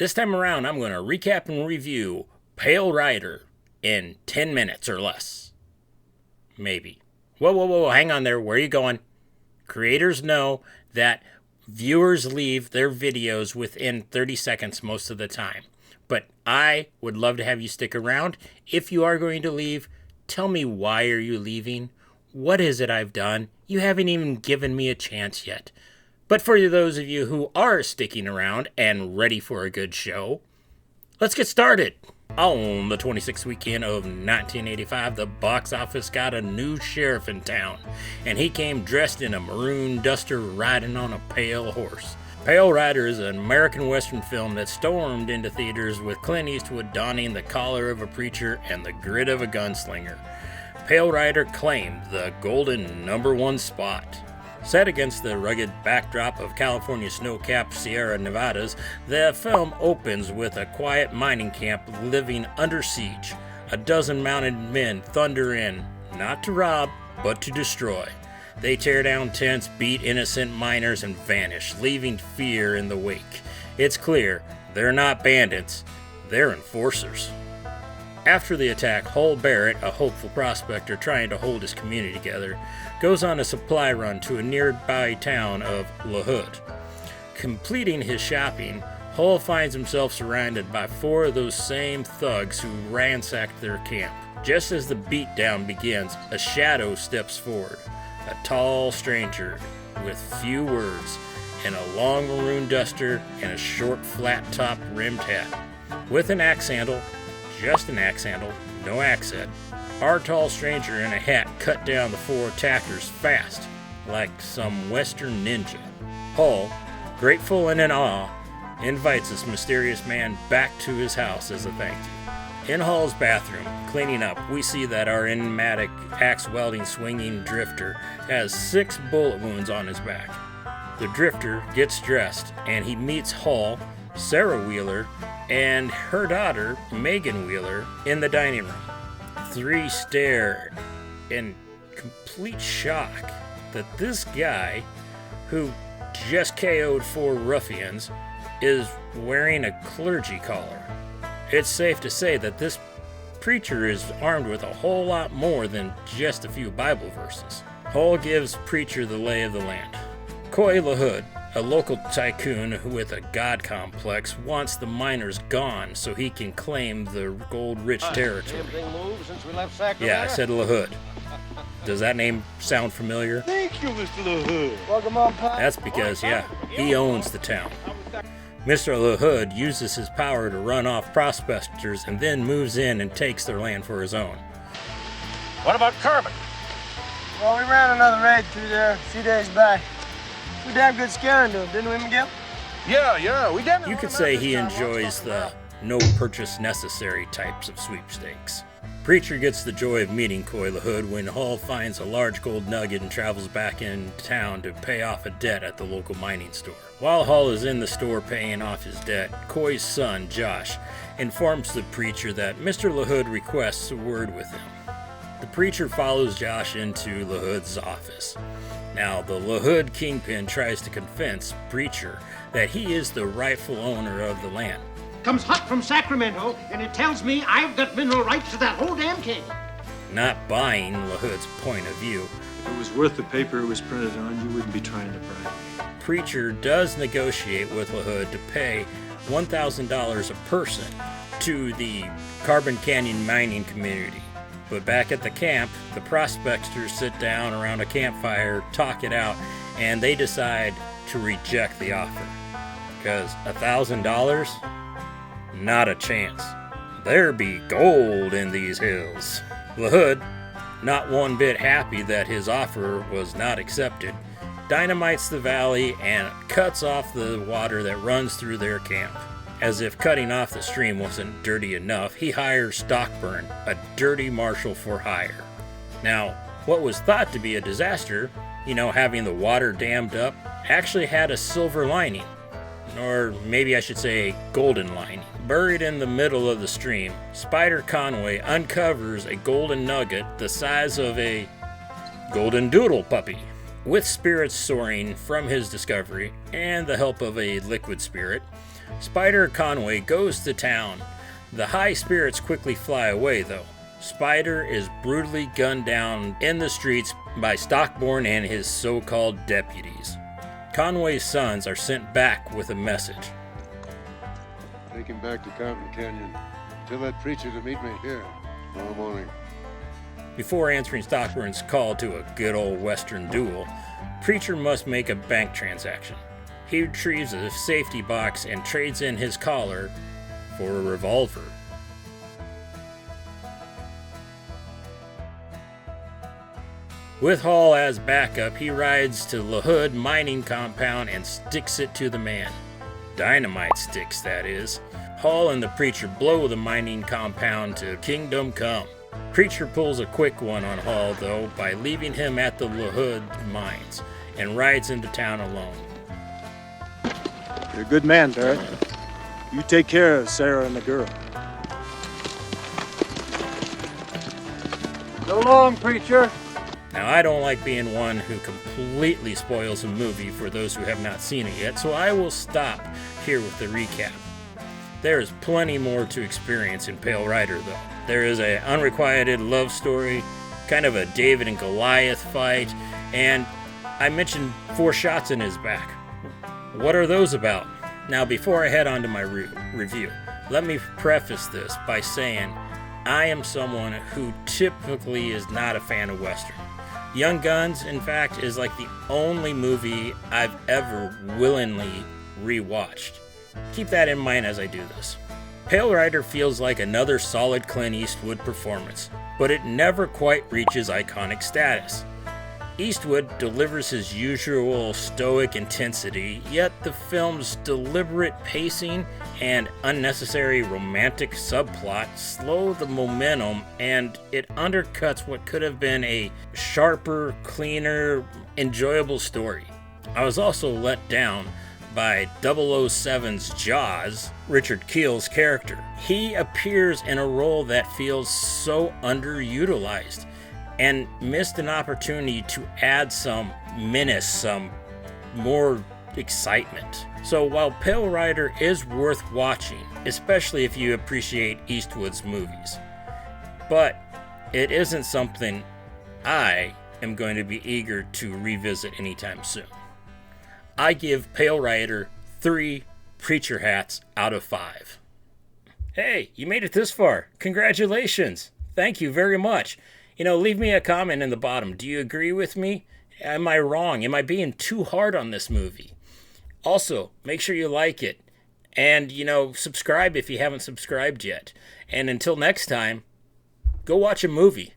This time around, I'm going to recap and review Pale Rider in 10 minutes or less. Maybe. Whoa, hang on there. Where are you going? Creators know that viewers leave their videos within 30 seconds most of the time. But I would love to have you stick around. If you are going to leave, tell me why are you leaving? What is it I've done? You haven't even given me a chance yet. But for those of you who are sticking around and ready for a good show, let's get started. On the 26th weekend of 1985, the box office got a new sheriff in town, and he came dressed in a maroon duster riding on a pale horse. Pale Rider is an American Western film that stormed into theaters with Clint Eastwood donning the collar of a preacher and the grit of a gunslinger. Pale Rider claimed the golden #1 spot. Set against the rugged backdrop of California's snow-capped Sierra Nevadas, the film opens with a quiet mining camp living under siege. A dozen mounted men thunder in, not to rob, but to destroy. They tear down tents, beat innocent miners, and vanish, leaving fear in the wake. It's clear they're not bandits, they're enforcers. After the attack, Hull Barrett, a hopeful prospector trying to hold his community together, goes on a supply run to a nearby town of La Hood. Completing his shopping, Hull finds himself surrounded by 4 of those same thugs who ransacked their camp. Just as the beatdown begins, a shadow steps forward, a tall stranger with few words and a long maroon duster and a short flat-top rimmed hat. With an axe handle, just an axe handle, no accent, our tall stranger in a hat cut down the 4 attackers fast, like some western ninja. Hull, grateful and in awe, invites this mysterious man back to his house as a thank you. In Hull's bathroom, cleaning up, we see that our enigmatic axe-wielding swinging drifter has 6 bullet wounds on his back. The drifter gets dressed, and he meets Hull, Sarah Wheeler, and her daughter, Megan Wheeler, in the dining room. 3 stare in complete shock that this guy, who just KO'd 4 ruffians, is wearing a clergy collar. It's safe to say that this preacher is armed with a whole lot more than just a few Bible verses. Hull gives preacher the lay of the land. Coy LaHood, a local tycoon with a god complex, wants the miners gone so he can claim the gold-rich territory. Yeah, I said LaHood. Does that name sound familiar? Thank you, Mr. LaHood. Welcome on, Pop. That's because, yeah, he owns the town. Mr. LaHood uses his power to run off prospectors and then moves in and takes their land for his own. What about Carbon? Well, we ran another raid through there a few days back. We damn good scaring to him, didn't we, Miguel? Yeah, we definitely. You could say he enjoys the no purchase necessary types of sweepstakes. Preacher gets the joy of meeting Coy LaHood when Hull finds a large gold nugget and travels back in town to pay off a debt at the local mining store. While Hull is in the store paying off his debt, Coy's son, Josh, informs the preacher that Mr. LaHood requests a word with him. The preacher follows Josh into LaHood's office. Now, the LaHood kingpin tries to convince preacher that he is the rightful owner of the land. Comes hot from Sacramento, and it tells me I've got mineral rights to that whole damn king. Not buying LaHood's point of view, If it was worth the paper it was printed on, you wouldn't be trying to bribe. preacher does negotiate with LaHood to pay $1,000 a person to the Carbon Canyon mining community. But back at the camp, the prospectors sit down around a campfire, talk it out, and they decide to reject the offer. Because $1,000? Not a chance. There be gold in these hills. LaHood, not one bit happy that his offer was not accepted, dynamites the valley and cuts off the water that runs through their camp. As if cutting off the stream wasn't dirty enough, he hires Stockburn, a dirty marshal for hire. Now, what was thought to be a disaster, having the water dammed up, actually had a silver lining. Or maybe I should say golden lining. Buried in the middle of the stream, Spider Conway uncovers a golden nugget the size of a golden doodle puppy. With spirits soaring from his discovery and the help of a liquid spirit, Spider Conway goes to town. The high spirits quickly fly away, though. Spider is brutally gunned down in the streets by Stockborn and his so-called deputies. Conway's sons are sent back with a message. Take him back to Fountain Canyon. Tell that preacher to meet me here tomorrow morning. Before answering Stockburn's call to a good old Western duel, Preacher must make a bank transaction. He retrieves a safety box and trades in his collar for a revolver. With Hall as backup, he rides to the Hood mining compound and sticks it to the man. Dynamite sticks, that is. Hall and the Preacher blow the mining compound to kingdom come. Preacher pulls a quick one on Hall, though, by leaving him at the Hood mines, and rides into town alone. You're a good man, Barrett. You take care of Sarah and the girl. So long, preacher. Now, I don't like being one who completely spoils a movie for those who have not seen it yet, so I will stop here with the recap. There is plenty more to experience in Pale Rider, though. There is an unrequited love story, kind of a David and Goliath fight, and I mentioned 4 shots in his back. What are those about? Now, before I head on to my review, let me preface this by saying I am someone who typically is not a fan of Western. Young Guns, in fact, is like the only movie I've ever willingly rewatched. Keep that in mind as I do this. Pale Rider feels like another solid Clint Eastwood performance, but it never quite reaches iconic status. Eastwood delivers his usual stoic intensity, yet the film's deliberate pacing and unnecessary romantic subplot slow the momentum, and it undercuts what could have been a sharper, cleaner, enjoyable story. I was also let down by 007's Jaws, Richard Keel's character. He appears in a role that feels so underutilized, and missed an opportunity to add some menace, some more excitement. So while Pale Rider is worth watching, especially if you appreciate Eastwood's movies, but it isn't something I am going to be eager to revisit anytime soon. I give Pale Rider 3 preacher hats out of 5. Hey, you made it this far. Congratulations. Thank you very much. Leave me a comment in the bottom. Do you agree with me? Am I wrong? Am I being too hard on this movie? Also, make sure you like it. And, subscribe if you haven't subscribed yet. And until next time, go watch a movie.